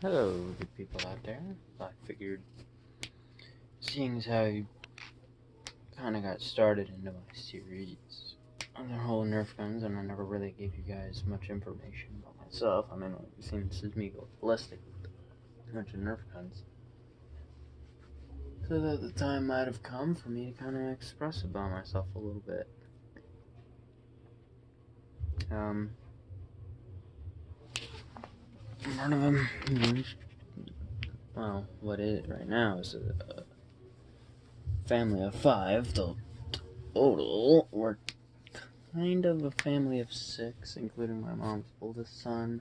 Hello, good people out there. I figured, seeing as how you kind of got started into my series on the whole Nerf guns, and I never really gave you guys much information about myself. I mean, you've seen this is me go ballistic with a bunch of Nerf guns. So that the time might have come for me to kind of express about myself a little bit. One of them, well, what is it right now is a family of 5, the total. We're kind of a family of 6, including my mom's oldest son.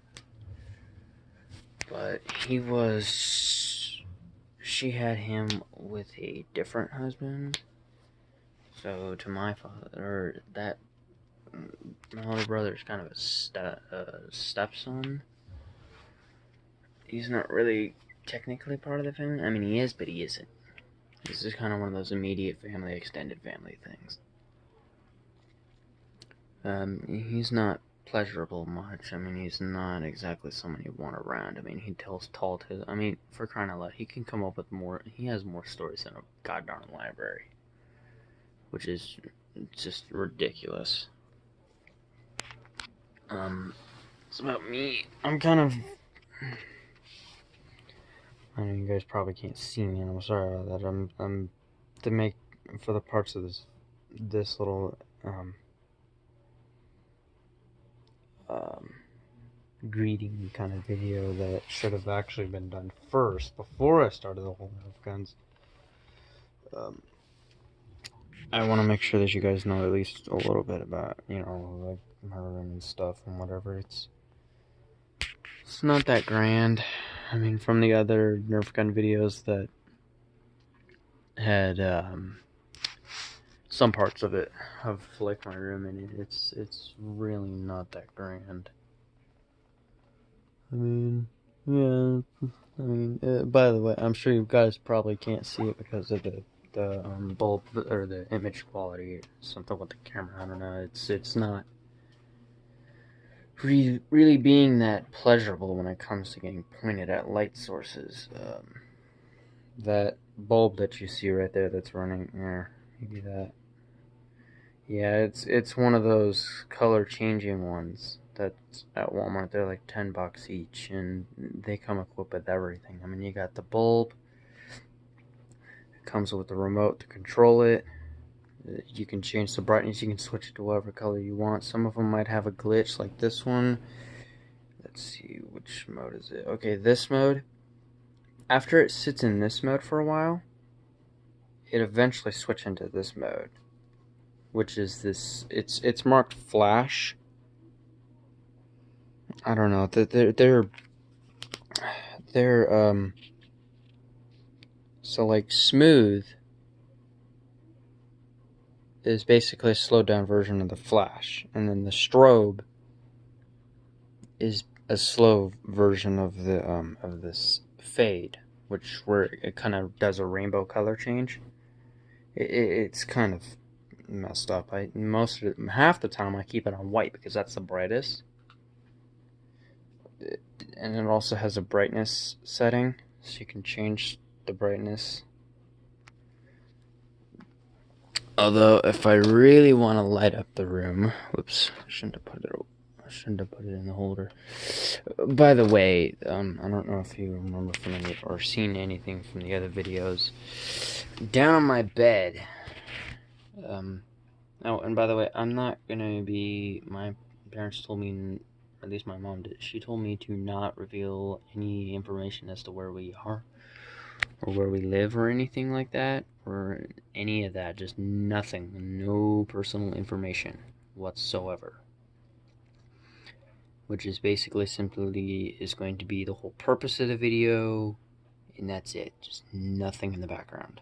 But she had him with a different husband. So to my father, my older brother is kind of a stepson. He's not really technically part of the family. I mean, he is, but he isn't. This is kind of one of those immediate family, extended family things. He's not pleasurable much. I mean, he's not exactly someone you want around. I mean, he tells tall tales. I mean, for crying out loud, he can come up with more. He has more stories than a goddamn library, which is just ridiculous. It's about me. I'm kind of. I know you guys probably can't see me, and I'm sorry about that. I'm to make for the parts of this little greeting kind of video that should have actually been done first before I started the whole Nerf guns. I want to make sure that you guys know at least a little bit about, like her and stuff and whatever. It's not that grand. I mean, from the other Nerf gun videos that had some parts of it of like my room in it, it's really not that grand. I mean, yeah. I mean, by the way, I'm sure you guys probably can't see it because of the bulb or the image quality or something with the camera. I don't know. It's not really being that pleasurable when it comes to getting pointed at light sources. That bulb that you see right there that's running, maybe that. Yeah, it's one of those color changing ones that's at Walmart. They're like $10 each, and they come equipped with everything. I mean, you got the bulb. It comes with the remote to control it. You can change the brightness. You can switch it to whatever color you want. Some of them might have a glitch, like this one. Let's see, which mode is it? Okay, this mode. After it sits in this mode for a while, it eventually switches into this mode, which is this. It's marked flash. I don't know. They're so like smooth is basically a slowed down version of the flash, and then the strobe is a slow version of the of this fade, where it kind of does a rainbow color change. It's kind of messed up. Half the time I keep it on white because that's the brightest. And it also has a brightness setting, so you can change the brightness. Although, if I really want to light up the room, whoops, I shouldn't have put it in the holder. By the way, I don't know if you remember from any or seen anything from the other videos. Down on my bed. Oh, and by the way, I'm not gonna be. My parents told me, or at least my mom did. She told me to not reveal any information as to where we are, or where we live, or anything like that, or any of that. Just nothing. No personal information whatsoever. Which is basically simply is going to be the whole purpose of the video, and that's it. Just nothing in the background.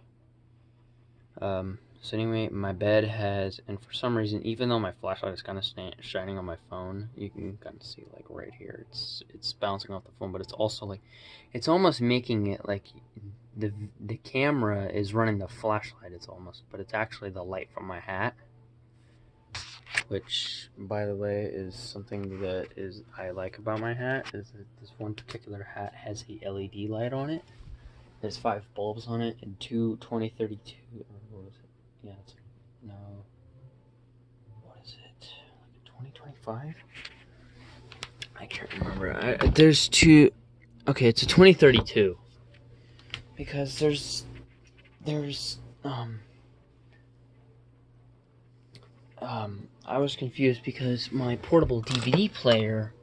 So anyway, my bed has, and for some reason, even though my flashlight is kind of shining on my phone, you can kind of see like right here, it's bouncing off the phone, but it's also like, it's almost making it like the camera is running the flashlight. But it's actually the light from my hat. which, by the way, is something that I like about my hat, is that this one particular hat has a LED light on it. There's 5 bulbs on it and two 2032, or what was it? Yeah, it's, no, what is it? Like a 2025? I can't remember. There's two. Okay, it's a 2032 because there's I was confused because my portable DVD player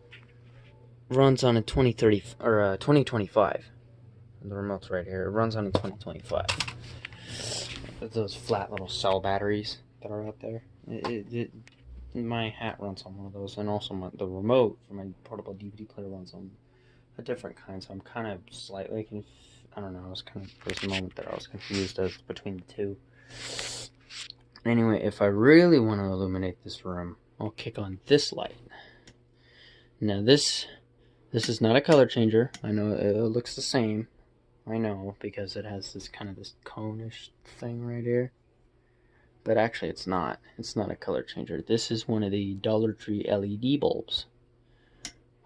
runs on a 2030 or a 2025. The remote's right here. It runs on a 2025. Those flat little cell batteries that are out there. My hat runs on one of those, and also the remote for my portable DVD player runs on a different kind. So I'm kind of slightly I don't know. I was kind of there's a moment that I was confused as between the two. Anyway, if I really want to illuminate this room, I'll kick on this light. Now this is not a color changer. I know it looks the same. I know, because it has this kind of this cone-ish thing right here. But actually it's not. It's not a color changer. This is one of the Dollar Tree LED bulbs,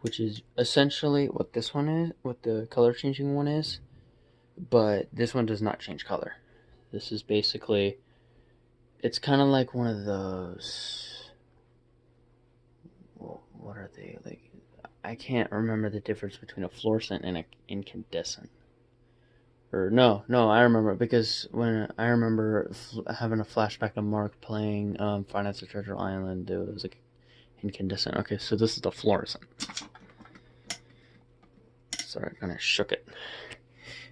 which is essentially what this one is, what the color changing one is. But this one does not change color. This is basically, it's kind of like one of those, what are they, like, I can't remember the difference between a fluorescent and an incandescent. Or no, I remember, because when I remember having a flashback of Mark playing Five Nights at Treasure Island, it was like incandescent. Okay, so this is the fluorescent. Sorry, I kind of shook it.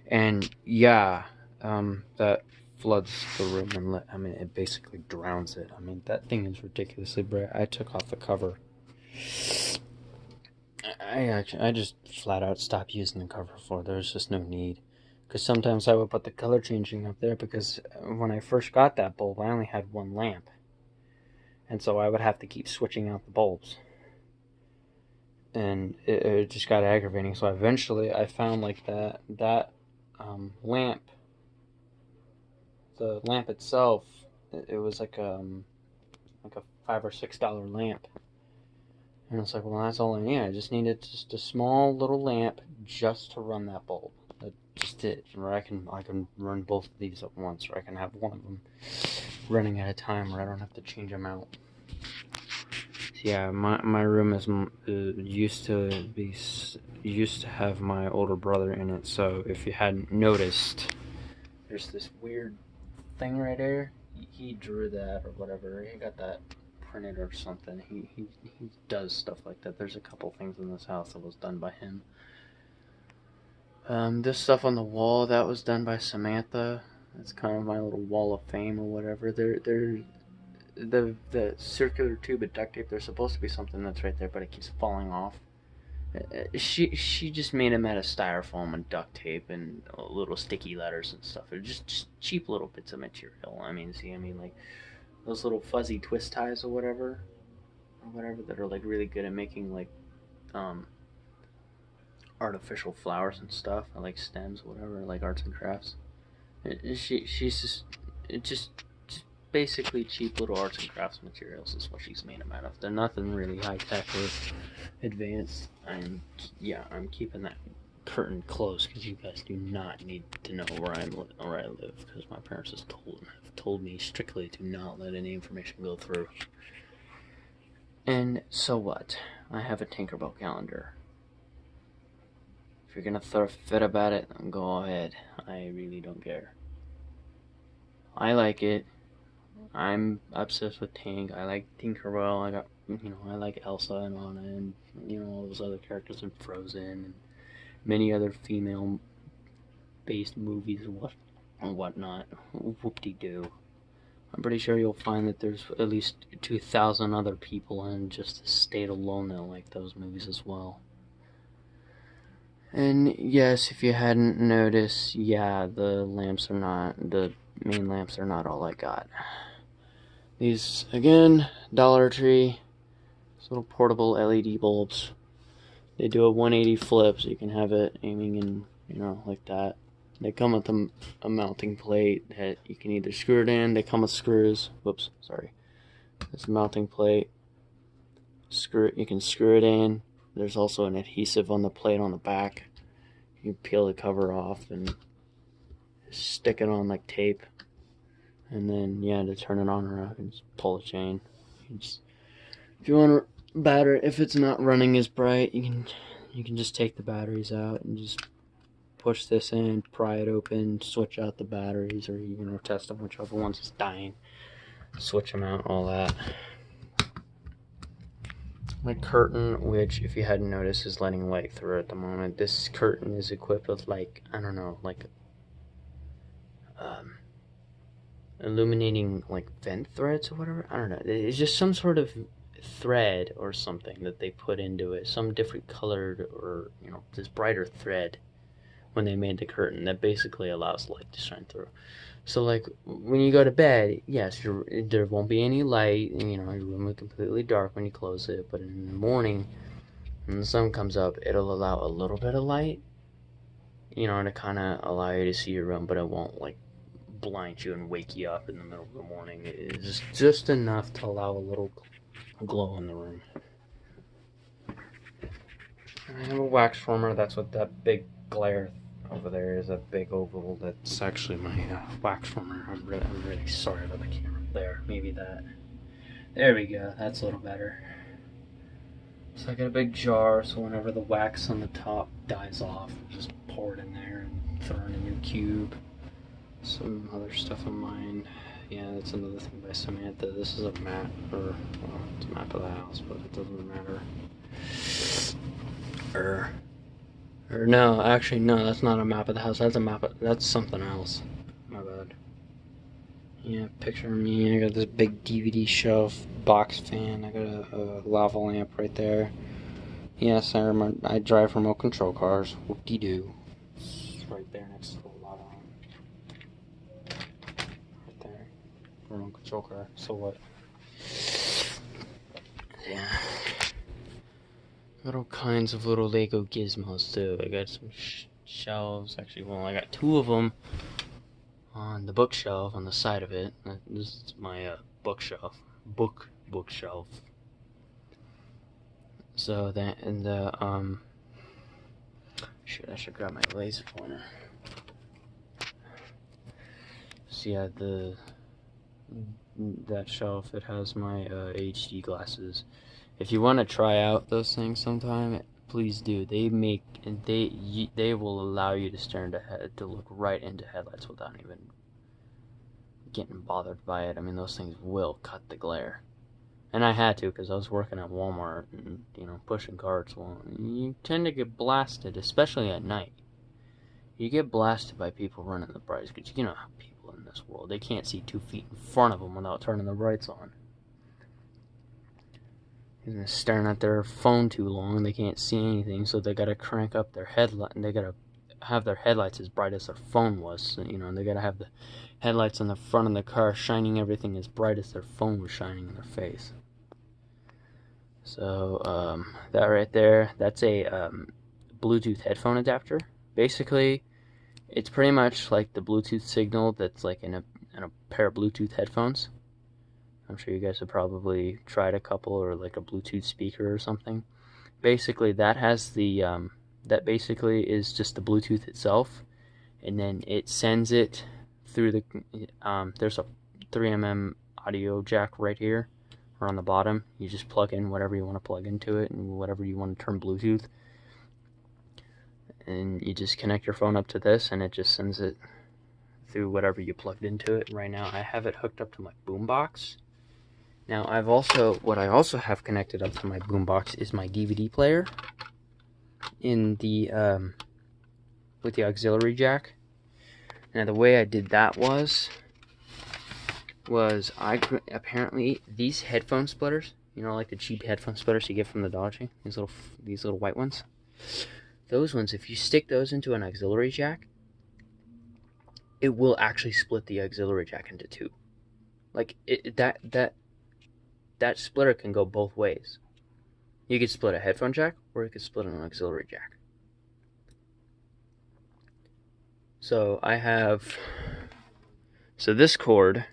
And yeah, that floods the room and it basically drowns it. I mean, that thing is ridiculously bright. I took off the cover. I just flat out stopped using the cover for it. There's just no need. Because sometimes I would put the color changing up there, because when I first got that bulb, I only had one lamp. And so I would have to keep switching out the bulbs. And it just got aggravating. So eventually I found like that lamp, the lamp itself, it was like a $5 or $6 lamp. And it's like, well, that's all I need. I just needed just a small little lamp just to run that bulb. That just it. Where I can run both of these at once, or I can have one of them running at a time, where I don't have to change them out. So yeah, my room is used to have my older brother in it. So if you hadn't noticed, there's this weird thing right there. He drew that or whatever. He got that printed or something. He does stuff like that. There's a couple things in this house that was done by him. This stuff on the wall, that was done by Samantha. It's kind of my little wall of fame or whatever. The circular tube of duct tape, there's supposed to be something that's right there, but it keeps falling off. She just made them out of styrofoam and duct tape and little sticky letters and stuff. They're just cheap little bits of material. I mean, like those little fuzzy twist ties or whatever that are like really good at making like artificial flowers and stuff, or like stems, whatever, like arts and crafts. She's just basically cheap little arts and crafts materials is what she's made them out of. They're nothing really high tech or advanced. I'm keeping that curtain closed because you guys do not need to know where I live, because my parents have told me strictly to not let any information go through. And so what? I have a Tinkerbell calendar. If you're gonna throw a fit about it, then go ahead. I really don't care. I like it. I'm obsessed with Tink. I like Tinkerbell. I like Elsa and Anna and, all those other characters in Frozen and many other female-based movies and whatnot. Whoop-de-doo. I'm pretty sure you'll find that there's at least 2,000 other people in just the state alone that like those movies as well. And yes, if you hadn't noticed, yeah, the main lamps are not all I got. These, again, Dollar Tree, these little portable LED bulbs. They do a 180 flip, so you can have it aiming in, like that. They come with a mounting plate that you can either screw it in. They come with screws. Whoops, sorry. This mounting plate. You can screw it in. There's also an adhesive on the plate on the back. You peel the cover off and stick it on like tape. And then, yeah, to turn it on or off, you just pull the chain. If you want to battery, if it's not running as bright, you can just take the batteries out and just push this in, pry it open, switch out the batteries, or test them whichever one's is dying. Switch them out, all that. My curtain, which if you hadn't noticed is letting light through at the moment. This curtain is equipped with like, I don't know, like illuminating like vent threads or whatever. I don't know. It's just some sort of thread or something that they put into it. Some different colored or this brighter thread when they made the curtain that basically allows light to shine through. So like when you go to bed, yes, there won't be any light, and your room will be completely dark when you close it. But in the morning, when the sun comes up, it'll allow a little bit of light, to kind of allow you to see your room, but it won't like blind you and wake you up in the middle of the morning. It's just enough to allow a little glow in the room. I have a wax former. That's what that big glare over there is. A big oval. That's actually my wax former. I'm really sorry about the camera there. Maybe that. There we go. That's a little better. So I got a big jar, so whenever the wax on the top dies off, just pour it in there and throw in a new cube. Some other stuff of mine. Yeah, that's another thing by Samantha. This is a map, it's a map of the house, but it doesn't matter. Or no, actually no, that's not a map of the house. That's something else. My bad. Yeah, picture me. I got this big DVD shelf, box fan. I got a lava lamp right there. Yes, I drive remote control cars. Whoop-de-doo. It's right there next to the lava lamp. Right there. Remote control car. So what? Yeah. Got all kinds of little Lego gizmos too. I got some shelves. Actually, well, I got two of them on the bookshelf on the side of it. This is my bookshelf. Bookshelf. So that and the shoot, I should grab my laser pointer. So yeah, that shelf, it has my HD glasses. If you want to try out those things sometime, please do. They will allow you to to look right into headlights without even getting bothered by it. I mean, those things will cut the glare. And I had to because I was working at Walmart and pushing carts. Well, you tend to get blasted, especially at night. You get blasted by people running the brights because how people in this world, they can't see 2 feet in front of them without turning the brights on. They're staring at their phone too long, they can't see anything, so they gotta crank up their headlight, and they gotta have their headlights as bright as their phone was. So, and they gotta have the headlights on the front of the car shining everything as bright as their phone was shining in their face. So that right there, that's a Bluetooth headphone adapter. Basically, it's pretty much like the Bluetooth signal that's like in a pair of Bluetooth headphones. I'm sure you guys have probably tried a couple, or like a Bluetooth speaker or something. Basically, that has the that basically is just the Bluetooth itself, and then it sends it through the there's a 3mm audio jack right here or on the bottom. You just plug in whatever you want to plug into it and whatever you want to turn Bluetooth, and you just connect your phone up to this, and it just sends it through whatever you plugged into it. Right now, I have it hooked up to my boombox. Now, what I also have connected up to my boombox is my DVD player in the with the auxiliary jack. Now, the way I did that was apparently these headphone splitters, like the cheap headphone splitters you get from the Dollar Tree, these little white ones. Those ones, if you stick those into an auxiliary jack, it will actually split the auxiliary jack into two. Like that splitter can go both ways. You could split a headphone jack, or you could split an auxiliary jack. So this cord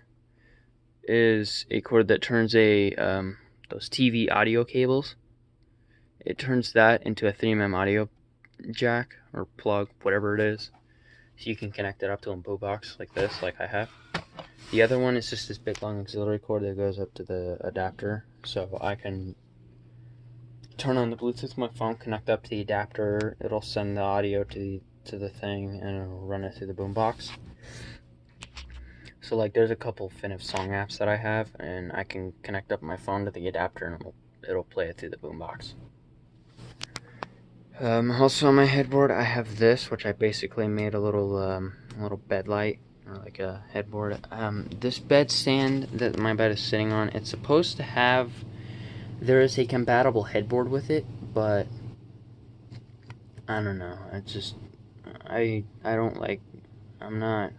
is a cord that turns a those TV audio cables. It turns that into a 3mm audio jack or plug, whatever it is. So you can connect it up to a boombox like this, like I have. The other one is just this big long auxiliary cord that goes up to the adapter, so I can turn on the Bluetooth with my phone, connect up to the adapter. It'll send the audio to the thing, and it'll run it through the boombox. So like, there's a couple Finif song apps that I have, and I can connect up my phone to the adapter, and it'll play it through the boombox. Also on my headboard, I have this, which I basically made a little bed light, or like a headboard. This bed stand that my bed is sitting on, it's supposed to have, there is a compatible headboard with it, but I don't know. It's just, I don't like, I'm not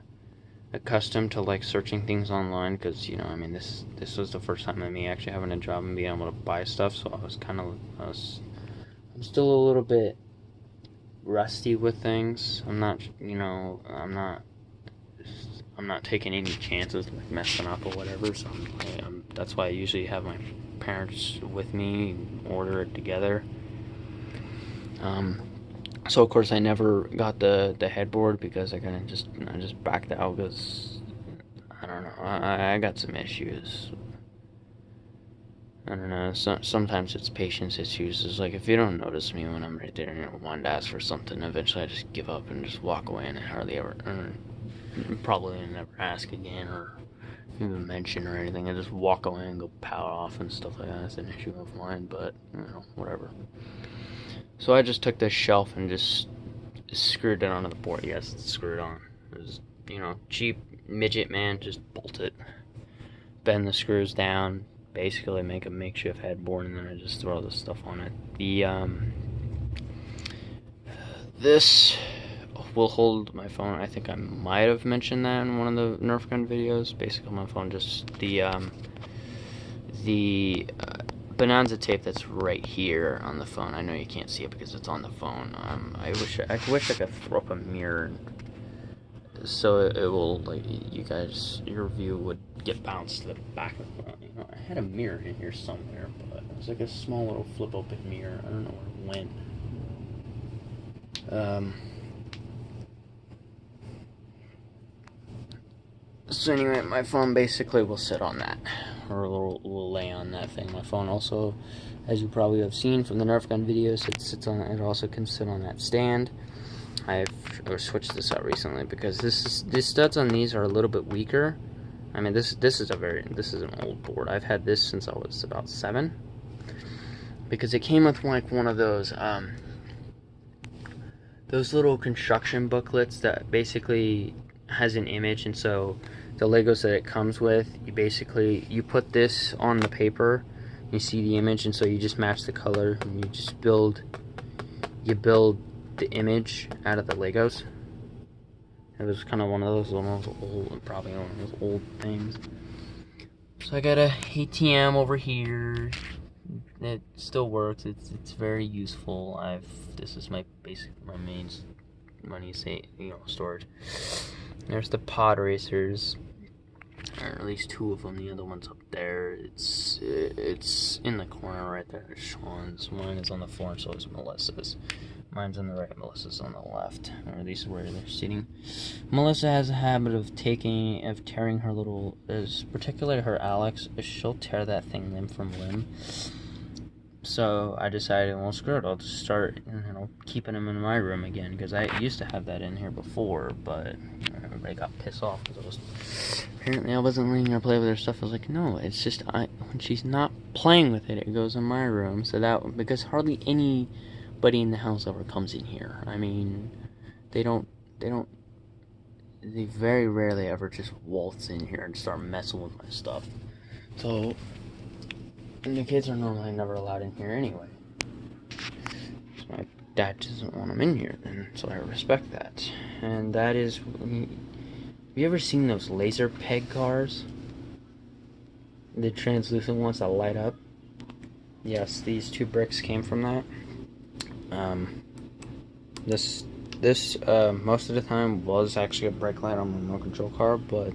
accustomed to like searching things online, because, you know, I mean, this was the first time of me actually having a job and being able to buy stuff, so I'm still a little bit rusty with things. I'm not taking any chances like messing up or whatever, so that's why I usually have my parents with me and order it together. So of course I never got the headboard because I just backed out, because I don't know, I got some issues. I don't know, sometimes it's patience issues. It's like, if you don't notice me when I'm right there and you want to ask for something, eventually I just give up and just walk away, and I hardly ever, probably never ask again or even mention or anything. I just walk away and go power off and stuff like that. It's an issue of mine, but, you know, whatever. So I just took this shelf and just screwed it onto the board. Yes, it's screwed on. It was, you know, cheap midget man, just bolt it, bend the screws down, basically make a makeshift headboard, and then I just throw the stuff on it. This will hold my phone. I think I might have mentioned that in one of the Nerf gun videos. Basically, my phone, just the Bonanza tape that's right here on the phone. I know you can't see it because it's on the phone. I wish I could throw up a mirror, so it will, like, your view would get bounced to the back of the phone. You know, I had a mirror in here somewhere, but it was like a small little flip open mirror. I don't know where it went. So anyway, my phone basically will sit on that, or will lay on that thing. My phone also, as you probably have seen from the Nerf gun videos, it also can sit on that stand. I've switched this out recently because the studs on these are a little bit weaker. I mean, this is an old board. I've had this since I was about 7, because it came with like one of those little construction booklets that basically has an image, and so the Legos that it comes with, you put this on the paper, you see the image, and so you just match the color, and you just build the image out of the Legos. It was kind of one of those probably one of those old things. So I got a ATM over here. It still works. It's very useful. This is my main money storage. There's the pod racers, or at least 2 of them. The other one's up there. It's in the corner right there. Sean's. Mine is on the floor, and so is Melissa's. Mine's on the right, Melissa's on the left, or at least where they're sitting. Melissa has a habit of tearing her little, particularly her Alex. She'll tear that thing limb from limb. So I decided, well, screw it, I'll just start, keeping them in my room again, because I used to have that in here before, but everybody got pissed off because apparently I wasn't letting her play with her stuff. I was like, no, it's just when she's not playing with it, it goes in my room. So because hardly anybody in the house ever comes in here. I mean, they very rarely ever just waltz in here and start messing with my stuff. So, and the kids are normally never allowed in here anyway. So my dad doesn't want them in here, and so I respect that. And that is, have you ever seen those laser peg cars? The translucent ones that light up? Yes, these 2 bricks came from that. This most of the time was actually a brake light on my remote control car, but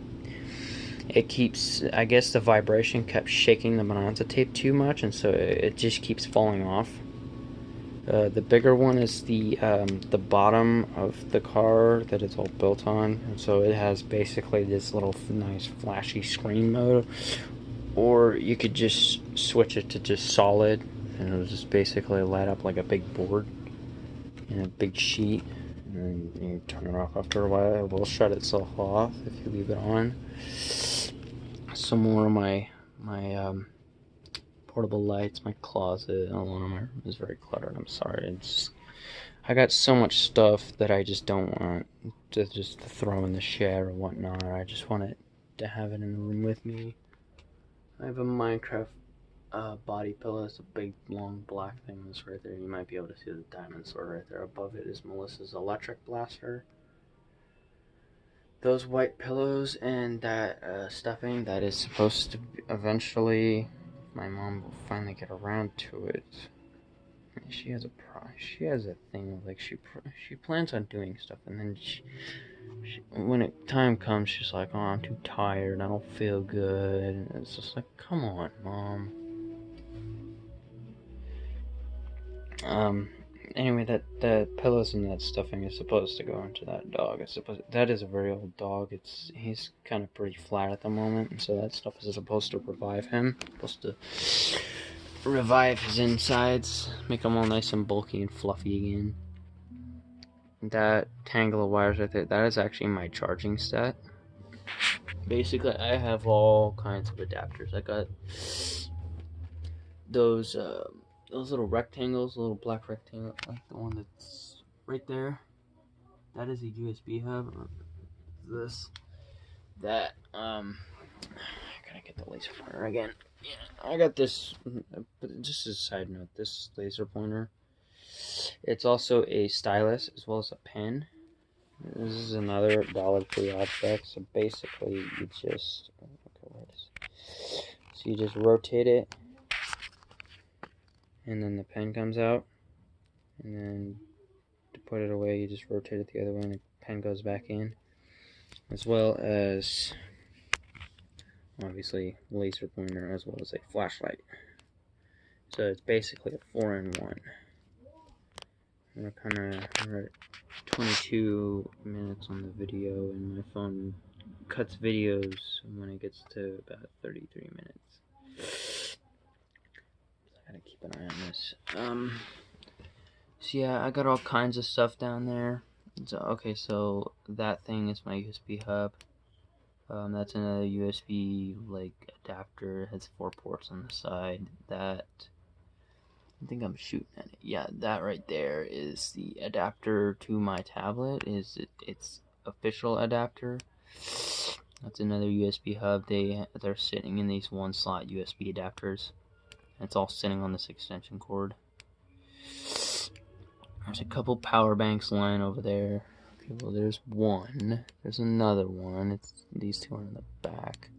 it keeps, I guess the vibration kept shaking the Bonanza tape too much, and so it just keeps falling off. The bigger one is the bottom of the car that it's all built on, and so it has basically this little nice flashy screen mode, or you could just switch it to just solid, and it'll just basically light up like a big board in a big sheet, and then you turn it off after a while. It will shut itself off if you leave it on. Some more of my portable lights, my closet, and one of my room is very cluttered. I'm sorry. I got so much stuff that I just don't want to just throw in the shed or whatnot. I just want it to have it in the room with me. I have a Minecraft body pillow. It's a big, long, black thing that's right there. You might be able to see the diamond sword right there. Above it is Melissa's electric blaster. Those white pillows and that stuffing that is supposed to eventually, my mom will finally get around to it. She has a thing like she plans on doing stuff, and then when time comes, she's like, "Oh, I'm too tired. I don't feel good." And it's just like, "Come on, mom." Anyway, that pillows and that stuffing is supposed to go into that dog. That is a very old dog. He's kind of pretty flat at the moment, and so that stuff is supposed to revive him. Supposed to revive his insides, make him all nice and bulky and fluffy again. That tangle of wires right there, that is actually my charging set. Basically, I have all kinds of adapters. I got those little rectangles, little black rectangle, like the one that's right there. That is a USB hub. This, that, I gotta get the laser pointer again. Yeah, I got this, but just as a side note, this laser pointer, it's also a stylus as well as a pen. This is another $1 object, so basically you just, so you just rotate it, and then the pen comes out, and then to put it away, you just rotate it the other way, and the pen goes back in, as well as, obviously, laser pointer, as well as a flashlight. So it's basically a 4-in-1. We're at 22 minutes on the video, and my phone cuts videos when it gets to about 33 minutes. I gotta keep an eye on this. So yeah, I got all kinds of stuff down there. So, okay, so that thing is my USB hub. That's another USB like adapter. It has 4 ports on the side. That, I think I'm shooting at it. Yeah, that right there is the adapter to my tablet. It's official adapter. That's another USB hub. They're sitting in these 1-slot USB adapters. It's all sitting on this extension cord. There's a couple power banks lying over there. Okay, well, there's one. There's another one. These two are in the back.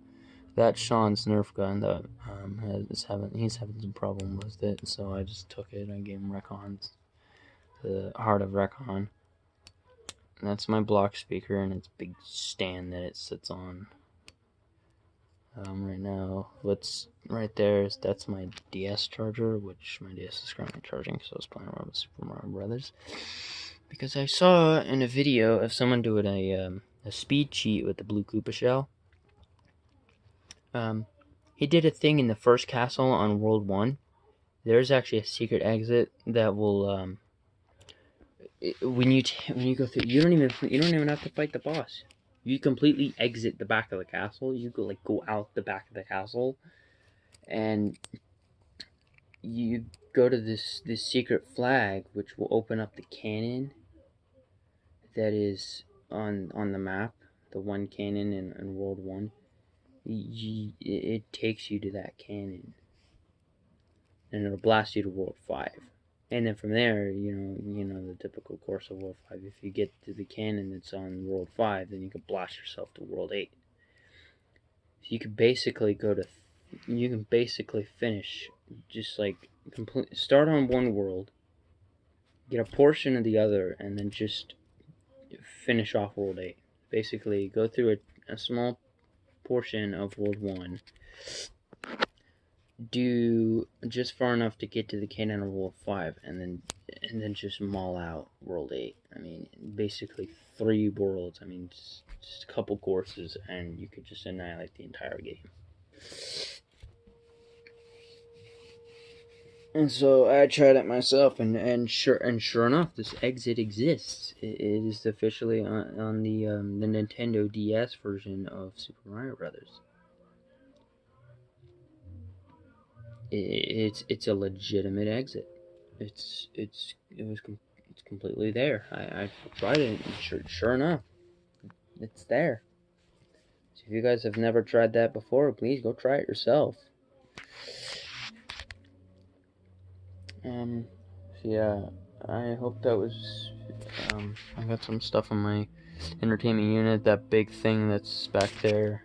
That's Sean's Nerf gun that he's having some problem with it, so I just took it. I gave him the Heart of Recon. And that's my block speaker and its big stand that it sits on. Right now, what's right there that's my DS charger, which my DS is currently charging, so I was playing around with Super Mario Brothers. Because I saw in a video of someone doing a speed cheat with the Blue Koopa shell. He did a thing in the first castle on World 1. There's actually a secret exit that will, when you go through, you don't even have to fight the boss. You completely exit the back of the castle. You go out the back of the castle, and you go to this secret flag, which will open up the cannon that is on the map, the one cannon in World 1. It takes you to that cannon, and it'll blast you to World 5. And then from there, you know the typical course of World 5. If you get to the cannon that's on World 5, then you can blast yourself to World 8. So you can basically finish just like start on one world, get a portion of the other, and then just finish off World 8. Basically, go through a small portion of World 1, do just far enough to get to the cannon of World 5, and then just maul out World 8. I mean, basically 3 worlds. I mean, just a couple courses, and you could just annihilate the entire game. And so I tried it myself, and sure enough, this exit exists. It is officially on the Nintendo DS version of Super Mario Brothers. It's a legitimate exit. It's completely there. I tried it, and sure enough, it's there. So if you guys have never tried that before, please go try it yourself. So yeah, I hope that was. I got some stuff on my entertainment unit. That big thing that's back there.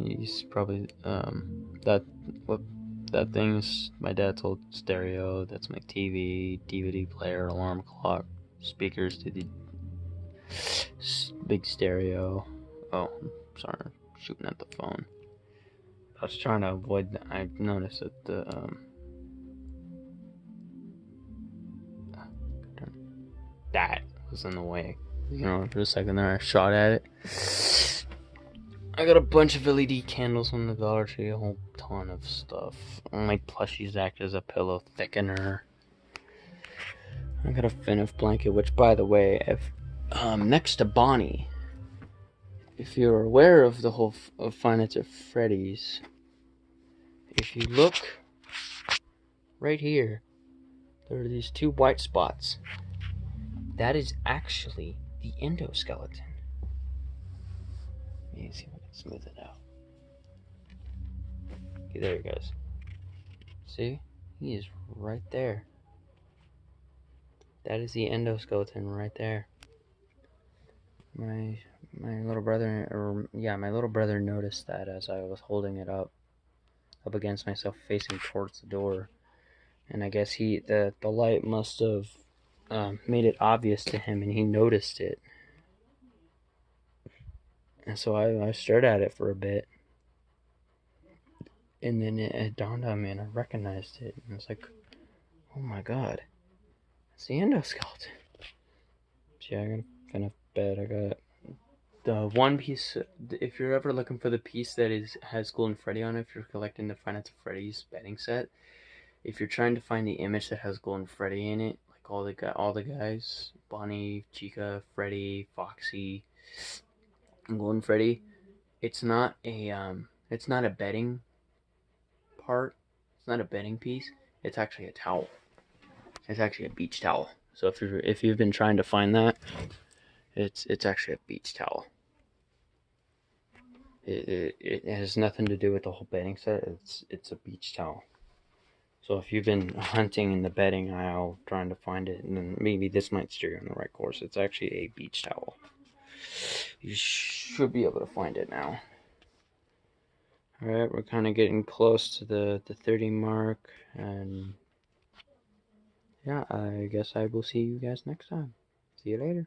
He's probably that thing is my dad's old stereo. That's my TV, DVD player, alarm clock, speakers to the big stereo. Oh, sorry, I'm shooting at the phone. I was trying to avoid that. I noticed that the that was in the way. You know, for a second there, I shot at it. I got a bunch of LED candles from the Dollar Tree, a whole ton of stuff. My plushies act as a pillow thickener. I got a Finif blanket, which, by the way, if next to Bonnie, if you're aware of the whole Five Nights at Freddy's, if you look right here, there are these 2 white spots. That is actually the endoskeleton. Let me see if I can smooth it out. Okay, there he goes. See? He is right there. That is the endoskeleton right there. My little brother noticed that as I was holding it up against myself, facing towards the door, and I guess the light must have made it obvious to him, and he noticed it. And so I stared at it for a bit, and then it dawned on me, and I recognized it, and it's like, oh my god, it's the endoskeleton. So yeah, I got a Finif bed. I got the one piece. If you're ever looking for the piece that has Golden Freddy on it, if you're collecting the Five Nights at Freddy's bedding set, if you're trying to find the image that has Golden Freddy in it, like all the guys, Bonnie, Chica, Freddy, Foxy, and Golden Freddy, it's not a bedding part. It's not a bedding piece. It's actually a towel. It's actually a beach towel. So if you've been trying to find that, it's actually a beach towel. It has nothing to do with the whole bedding set. It's a beach towel. So if you've been hunting in the bedding aisle trying to find it, then maybe this might steer you on the right course. It's actually a beach towel. You should be able to find it now. Alright, we're kind of getting close to the 30 mark, and yeah, I guess I will see you guys next time. See you later.